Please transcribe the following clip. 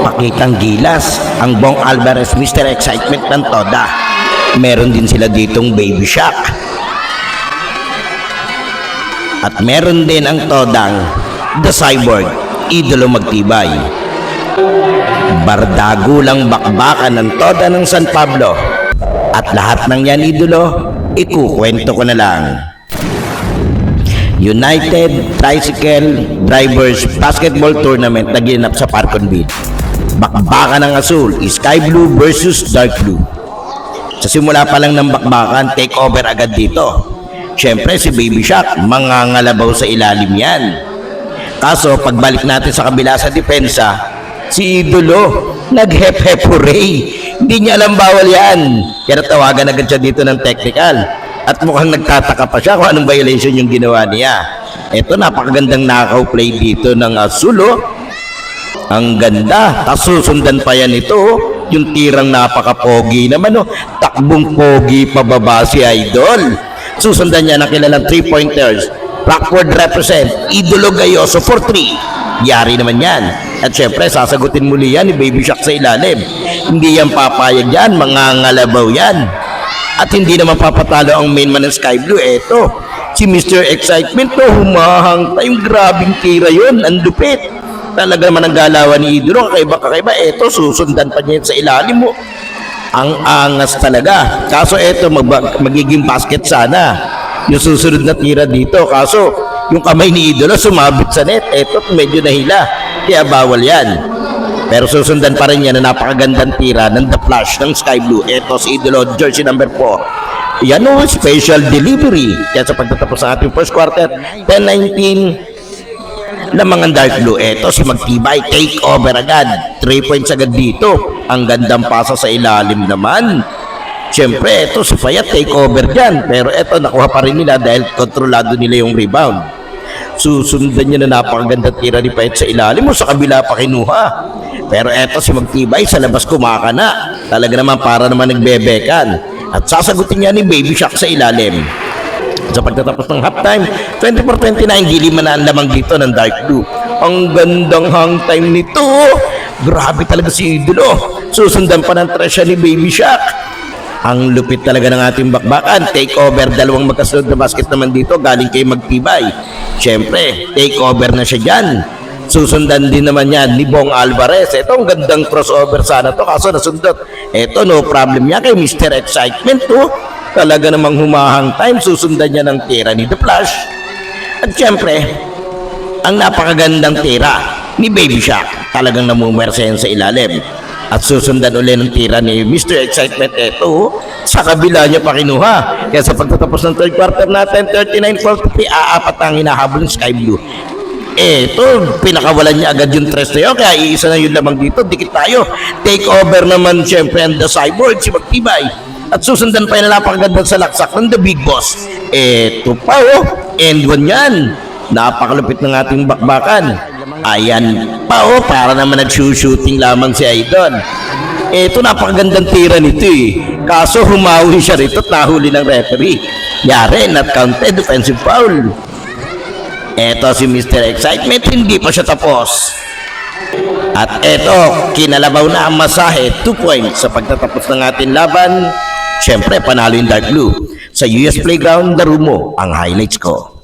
magpakitang gilas ang Bong Alvarez, Mr. Excitement ng Toda. Meron din sila ditong Baby Shock. At meron din ang Todang The Cyborg, idolo magtibay. Bardago lang bakbakan ng Toda ng San Pablo. At lahat ng yan, idolo, ikukwento ko na lang. United Tricycle Drivers Basketball Tournament na ginanap sa Parcon Beach. Bakbakan ng asul, Sky Blue versus Dark Blue. Sa simula pa lang ng bakbakan, take over agad dito. Siyempre si Baby Shock, mangangalabaw sa ilalim yan. Kaso pagbalik natin sa kabila sa depensa, si Idolo nag-hep-hep hooray. Hindi niya alam bawal yan. Kaya tawagan agad siya dito ng technical. At mukhang nagtataka pa siya kung anong violation yung ginawa niya. Ito, napakagandang knockout play dito ng Azulo. Ang ganda. Tapos susundan pa yan ito. Yung tirang napaka-pogi naman. Takbong pogi pababa si Idol. Susundan niya na kilalang 3-pointers. Backward represent. Idolo Gayoso for 3. Yari naman yan. At syempre, sasagutin muli yan ni Baby Shock sa ilalim. Hindi yan papayag yan. Mangangalabaw yan. At hindi naman papatalo ang main man ng Sky Blue. Eto, si Mr. Excitement to, humahangta yung grabing tira yun. Ang lupit. Talaga naman ang galawan ni Idolo. Kakaiba. Eto, susundan pa niya sa ilalim mo. Ang angas talaga. Kaso eto, magiging basket sana yung susunod na tira dito. Kaso, yung kamay ni Idolo sumabit sa net. Eto, medyo nahila. Kaya bawal yan. Pero susundan pa rin yan na napakagandang tira ng The Flash ng Sky Blue. Ito si Idolo, jersey number 4. Yan o, special delivery. Kaya sa pagtatapos ng ating first quarter, 10-19 lamang ang Dark Blue. Ito si Magtibay, take over agad. 3 points agad dito. Ang gandang pasa sa ilalim naman. Siyempre, ito si Fayat, take over dyan. Pero ito, nakuha pa rin nila dahil kontrolado nila yung rebound. Susundan niya na napakaganda tira ni Payet sa ilalim mo, sa kabila pa kinuha. Pero eto si Magtibay sa labas kumakana. Talaga naman para naman nagbebekan. At sasagutin niya ni Baby Shock sa ilalim. Sa pagtatapos ng halftime, 24-29, giliman na ang lamang dito ng Dark Blue. Ang gandang hang time nito. Grabe talaga si Idolo. Susundan pa ng tresya ni Baby Shock. Ang lupit talaga ng ating bakbakan. Take over, dalawang magkasunod na basket naman dito galing kay Magtibay. Siyempre, take over na siya dyan. Susundan din naman yan ni Bong Alvarez. Ito, ang gandang crossover sana to, kaso nasundot. Ito, no problem niya kay Mr. Excitement to. Talaga namang humahang time. Susundan niya ng tira ni The Flash. At siyempre, ang napakagandang tira ni Baby Shock. Talagang namumwersa yan sa ilalim. At susundan ulit ng tira ni Mr. Excitement. Ito, sa kabila niya pa kinuha. Kaya sa pagtatapos ng third quarter natin, 39-43, aapat ang hinahabol ng Sky Blue. Ito, pinakawalan niya agad yung tres na yun. Kaya iisa na yun lamang dito. Dikit tayo. Take over naman siyempre ang The Cyborg, si Magtibay. At susundan pa yung napakagandang salaksak ng The Big Boss. Ito pa end one yan. Napakalupit ng ating bakbakan. Ayan pa para naman nag-shooting lamang si Idol. Ito, napakagandang tira nito eh. Kaso humawi siya rito at nahuli ng referee. Yari, not counted, defensive foul. Eto si Mr. Excitement, hindi pa siya tapos. At eto, kinalabaw na ang masahe, 2 points sa pagtatapos ng ating laban. Siyempre, panalo yung Dark Blue. Sa US Playground, laro mo ang highlights ko.